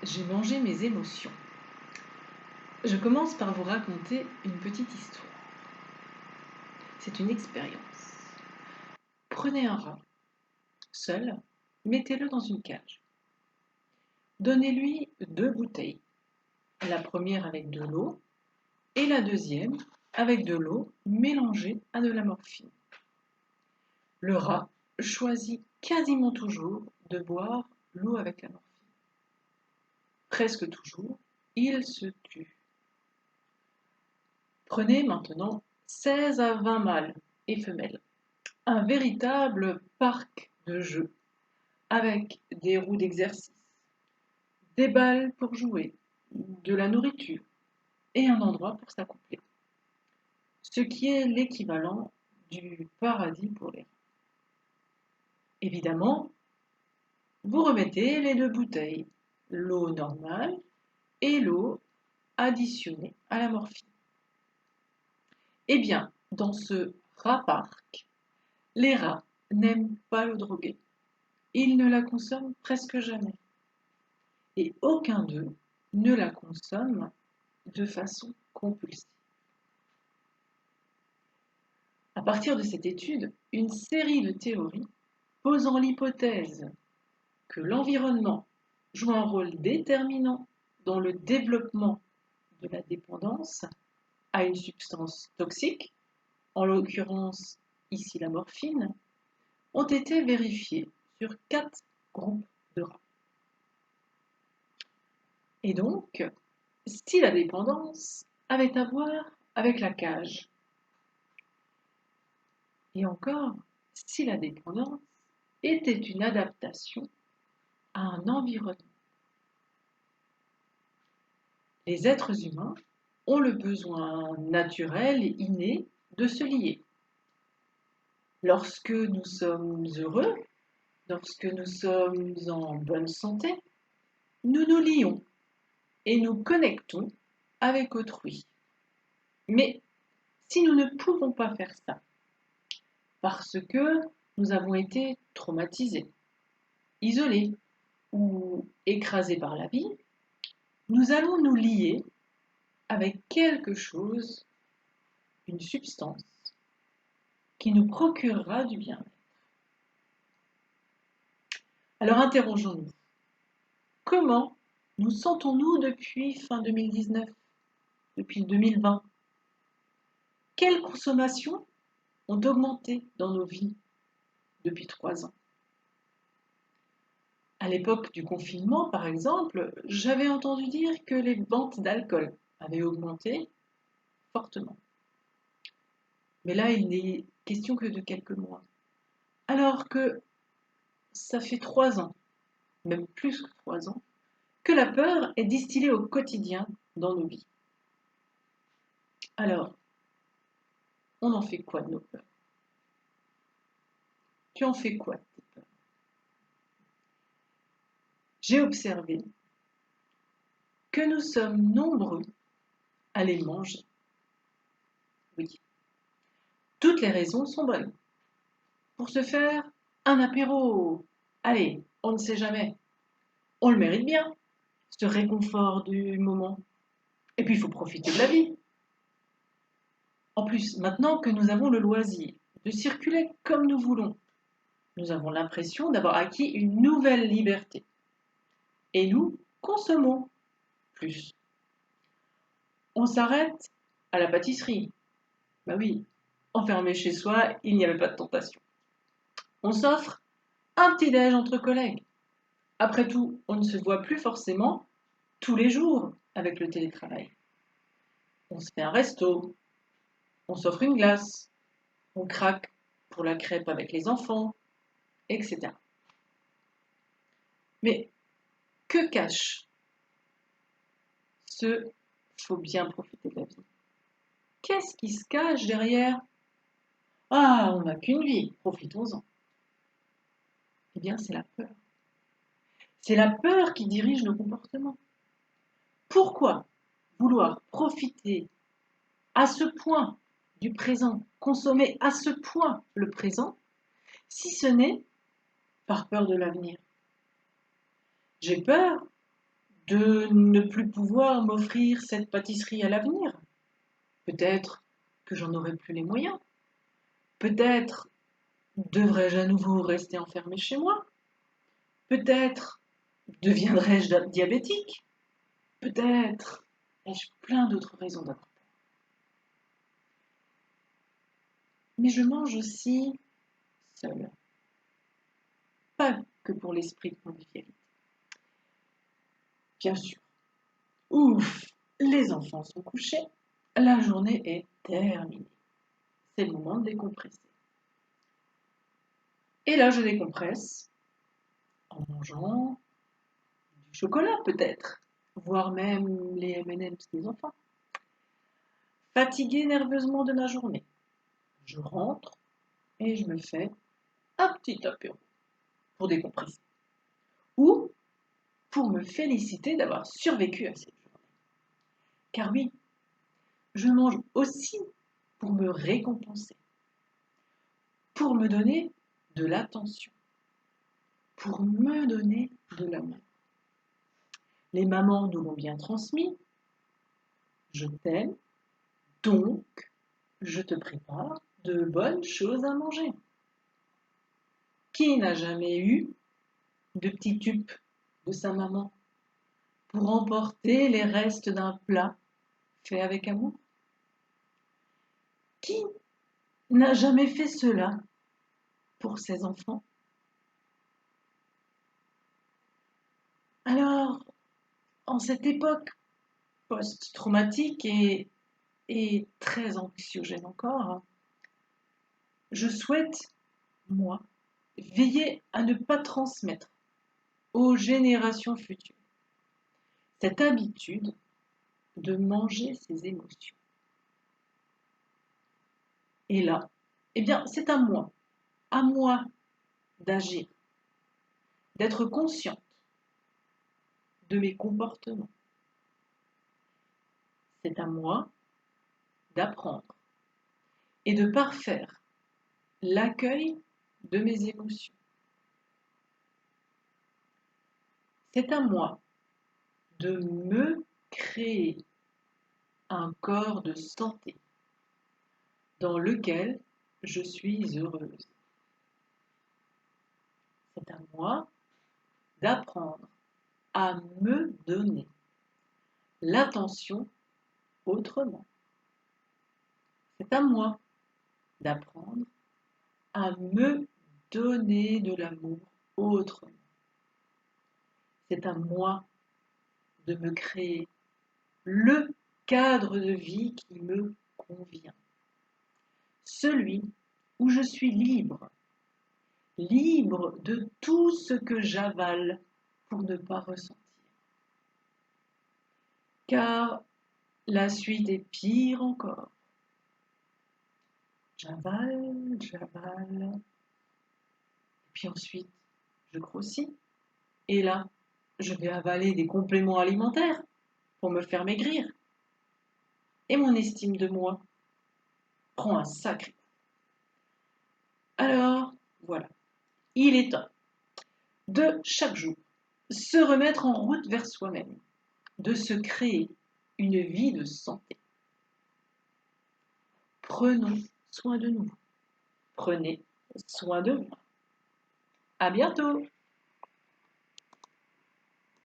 J'ai mangé mes émotions. Je commence par vous raconter une petite histoire. C'est une expérience. Prenez un rat, seul, mettez-le dans une cage. Donnez-lui 2 bouteilles. La première avec de l'eau et la deuxième avec de l'eau mélangée à de la morphine. Le rat choisit quasiment toujours de boire l'eau avec la morphine. Presque toujours, il se tue. Prenez maintenant 16 à 20 mâles et femelles. Un véritable parc de jeux avec des roues d'exercice, des balles pour jouer, de la nourriture et un endroit pour s'accoupler. Ce qui est l'équivalent du paradis pour les rats. Évidemment, vous remettez les 2 bouteilles, l'eau normale et l'eau additionnée à la morphine. Eh bien, dans ce rat-parc, les rats n'aiment pas l'eau droguée. Ils ne la consomment presque jamais. Et aucun d'eux ne la consomme de façon compulsive. À partir de cette étude, une série de théories posant l'hypothèse que l'environnement joue un rôle déterminant dans le développement de la dépendance à une substance toxique, en l'occurrence ici la morphine, ont été vérifiées sur 4 groupes de rats. Et donc, si la dépendance avait à voir avec la cage, et encore, si la dépendance était une adaptation à un environnement. Les êtres humains ont le besoin naturel et inné de se lier. Lorsque nous sommes heureux, lorsque nous sommes en bonne santé, nous nous lions et nous connectons avec autrui. Mais si nous ne pouvons pas faire ça, parce que nous avons été traumatisés, isolés ou écrasés par la vie, nous allons nous lier avec quelque chose, une substance, qui nous procurera du bien-être. Alors interrogeons-nous, comment nous sentons-nous depuis fin 2019, depuis 2020? Quelles consommations ont augmenté dans nos vies depuis 3 ans? À l'époque du confinement, par exemple, j'avais entendu dire que les ventes d'alcool avaient augmenté fortement. Mais là, il n'est question que de quelques mois. Alors que ça fait 3 ans, même plus que 3 ans, que la peur est distillée au quotidien dans nos vies. Alors, on en fait quoi de nos peurs? Tu en fais quoi de tes peurs? J'ai observé que nous sommes nombreux à les manger. Oui, toutes les raisons sont bonnes. Pour se faire un apéro, allez, on ne sait jamais. On le mérite bien, ce réconfort du moment. Et puis, il faut profiter de la vie. En plus, maintenant que nous avons le loisir de circuler comme nous voulons, nous avons l'impression d'avoir acquis une nouvelle liberté. Et nous consommons plus. On s'arrête à la pâtisserie. Bah oui, enfermé chez soi, il n'y avait pas de tentation. On s'offre un petit-déj entre collègues. Après tout, on ne se voit plus forcément tous les jours avec le télétravail. On se fait un resto, on s'offre une glace, on craque pour la crêpe avec les enfants, etc. Mais que cache ce faut bien profiter de la vie? Qu'est-ce qui se cache derrière Ah, on n'a qu'une vie, profitons-en. Eh bien, c'est la peur. C'est la peur qui dirige nos comportements. Pourquoi vouloir profiter à ce point du présent, consommer à ce point le présent, si ce n'est par peur de l'avenir? J'ai peur de ne plus pouvoir m'offrir cette pâtisserie à l'avenir. Peut-être que j'en aurai plus les moyens. Peut-être devrais-je à nouveau rester enfermé chez moi. Peut-être deviendrai-je diabétique. Peut-être ai-je plein d'autres raisons d'avoir peur. Mais je mange aussi seule. Pas que pour l'esprit de convivialité. Bien sûr. Ouf, les enfants sont couchés. La journée est terminée. C'est le moment de décompresser. Et là, je décompresse en mangeant du chocolat peut-être, voire même les M&M's des enfants. Fatiguée nerveusement de ma journée, je rentre et je me fais un petit apéro pour décompresser. Ou pour me féliciter d'avoir survécu à cette journée. Car oui, je mange aussi pour me récompenser, pour me donner de l'attention, pour me donner de l'amour. Les mamans nous l'ont bien transmis. Je t'aime, donc je te prépare de bonnes choses à manger. Qui n'a jamais eu de petit tube de sa maman pour emporter les restes d'un plat fait avec amour? Qui n'a jamais fait cela pour ses enfants? Alors, en cette époque post-traumatique et très anxiogène encore, je souhaite, moi, veiller à ne pas transmettre aux générations futures cette habitude de manger ses émotions. Et là, eh bien, c'est à moi d'agir, d'être consciente de mes comportements. C'est à moi d'apprendre et de parfaire l'accueil de mes émotions. C'est à moi de me créer un corps de santé dans lequel je suis heureuse. C'est à moi d'apprendre à me donner l'attention autrement. C'est à moi d'apprendre à me donner de l'amour autrement. C'est à moi de me créer le cadre de vie qui me convient. Celui où je suis libre, libre de tout ce que j'avale pour ne pas ressentir. Car la suite est pire encore. J'avale, et puis ensuite, je grossis. Et là, je vais avaler des compléments alimentaires pour me faire maigrir. Et mon estime de moi prend un sacré coup. Alors, voilà, il est temps de chaque jour se remettre en route vers soi-même, de se créer une vie de santé. Prenons soin de nous. Prenez soin de vous. À bientôt!